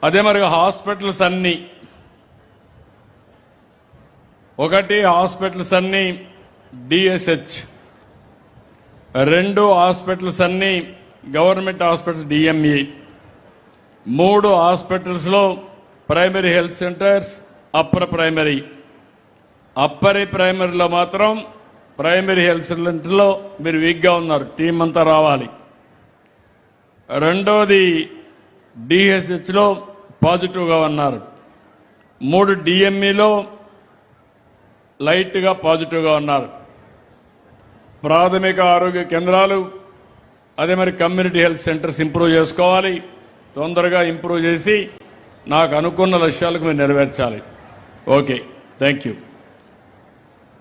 అదే మరి హాస్పిటల్స్ అన్ని ఒకటి హాస్పిటల్స్ అన్ని డిఎస్హెచ్, రెండు హాస్పిటల్స్ అన్ని గవర్నమెంట్ హాస్పిటల్స్ డిఎంఈ, మూడు హాస్పిటల్స్ లో primary health centres, upper primary. ప్రైమరీలో మాత్రం ప్రైమరీ హెల్త్ సెంటర్లో మీరు వీక్గా ఉన్నారు, టీం అంతా రావాలి. రెండోది డిఎస్హెచ్లో పాజిటివ్గా ఉన్నారు, మూడు డిఎంఈలో లైట్గా పాజిటివ్గా ఉన్నారు. ప్రాథమిక ఆరోగ్య కేంద్రాలు అదే మరి కమ్యూనిటీ హెల్త్ సెంటర్స్ ఇంప్రూవ్ చేసుకోవాలి. తొందరగా ఇంప్రూవ్ చేసి నాకు అనుకున్న లక్ష్యాలకు మీరు నెరవేర్చాలి. Okay, thank you.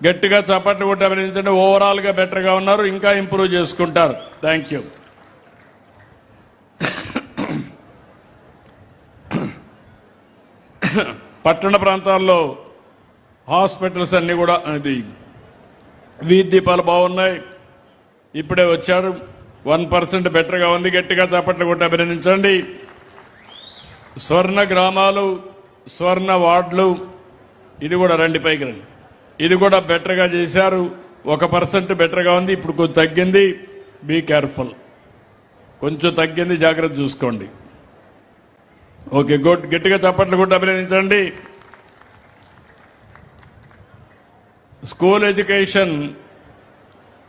గట్టిగా చప్పట్లు కొట్టి అభినందించండి. ఓవరాల్గా బెటర్గా ఉన్నారు, ఇంకా ఇంప్రూవ్ చేసుకుంటారు. Thank you. పట్టణ ప్రాంతాల్లో హాస్పిటల్స్ అన్ని కూడా వీధి దీపాలు బాగున్నాయి. ఇప్పుడే వచ్చారు, 1% బెటర్గా ఉంది. గట్టిగా చప్పట్లు కొట్టి అభినందించండి. స్వర్ణ గ్రామాలు, స్వర్ణ వార్డులు, ఇది కూడా రండి, పైకి రండి. ఇది కూడా బెటర్గా చేశారు, 1% బెటర్గా ఉంది. ఇప్పుడు కొంచెం తగ్గింది, బీ కేర్ఫుల్. కొంచెం తగ్గింది, జాగ్రత్త చూసుకోండి. Okay, good. గట్టిగా చప్పట్లు కొట్టి అభినందించండి. స్కూల్ ఎడ్యుకేషన్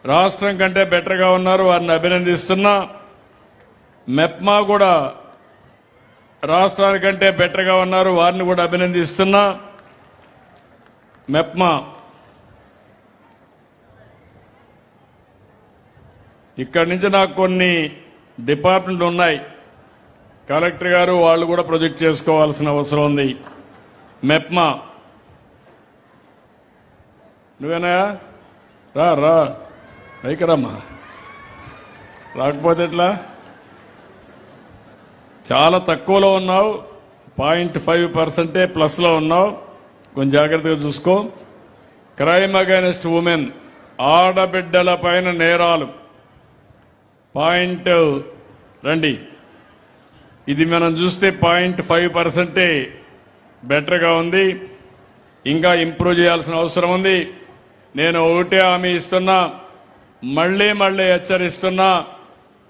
రాష్ట్రం కంటే బెటర్గా ఉన్నారు, వారిని అభినందిస్తున్నా. మెప్మా కూడా రాష్ట్రానికంటే బెటర్గా ఉన్నారు, వారిని కూడా అభినందిస్తున్నా. మెప్మా ఇక్కడి నుంచి నాకు కొన్ని డిపార్ట్మెంట్లు ఉన్నాయి, కలెక్టర్ గారు వాళ్ళు కూడా ప్రొజెక్ట్ చేసుకోవాల్సిన అవసరం ఉంది. మెప్మా నువ్వేనా? రా రా, పైకి రమ్మా. రాకపోతే ఎట్లా? చాలా తక్కువలో ఉన్నావు, 0.5% ప్లస్లో ఉన్నావు, కొంచెం జాగ్రత్తగా చూసుకో. క్రైమ్ అగైనెస్ట్ ఉమెన్, ఆడబిడ్డల పైన నేరాలు రండి, ఇది మనం చూస్తే 0.5% బెటర్గా ఉంది. ఇంకా ఇంప్రూవ్ చేయాల్సిన అవసరం ఉంది. నేను ఒకటే హామీ ఇస్తున్నా, మళ్లీ హెచ్చరిస్తున్నా,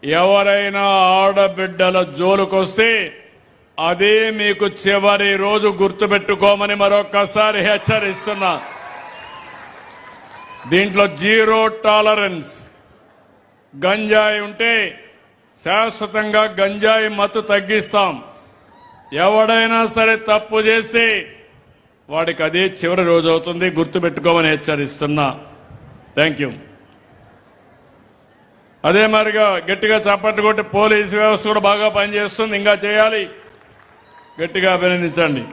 ఎవరైనా ఆడబిడ్డల జోలుకొస్తే అదే మీకు చివరి రోజు గుర్తుపెట్టుకోమని మరొక్కసారి హెచ్చరిస్తున్నా. దీంట్లో జీరో టాలరెన్స్. గంజాయి ఉంటే శాశ్వతంగా గంజాయి మత్తు తగ్గిస్తాం. ఎవడైనా సరే తప్పు చేసి వాడికి అదే చివరి రోజు అవుతుంది, గుర్తుపెట్టుకోమని హెచ్చరిస్తున్నా. Thank you. అదే మరిగా గట్టిగా చప్పట్లు కొట్టి పోలీసు వ్యవస్థ కూడా బాగా పనిచేస్తుంది, ఇంకా చేయాలి. గట్టిగా అభినందించండి.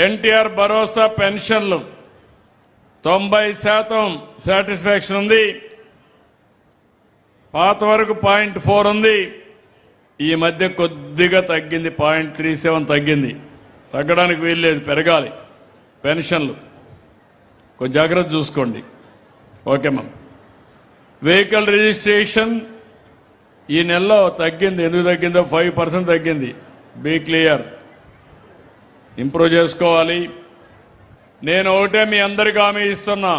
ఎన్టీఆర్ భరోసా పెన్షన్లు 90% సాటిస్ఫాక్షన్ ఉంది. పాత వరకు 0.4 ఉంది, ఈ మధ్య కొద్దిగా తగ్గింది, 0.37 తగ్గింది. తగ్గడానికి వీల్లేదు, పెరగాలి పెన్షన్లు. కొంచెం జాగ్రత్త చూసుకోండి. Okay ma'am. వెహికల్ రిజిస్ట్రేషన్ ఈ నెలలో తగ్గింది, ఎందుకు తగ్గిందో 5% తగ్గింది. బీ క్లియర్, ఇంప్రూవ్ చేసుకోవాలి. నేను ఒకటే మీ అందరికీ హామీ ఇస్తున్నా,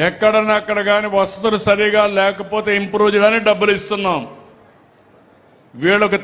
ఎక్కడన్నా అక్కడ కానీ వసతులు సరిగా లేకపోతే ఇంప్రూవ్ చేయడానికి డబ్బులు ఇస్తున్నాం. వీళ్ళకు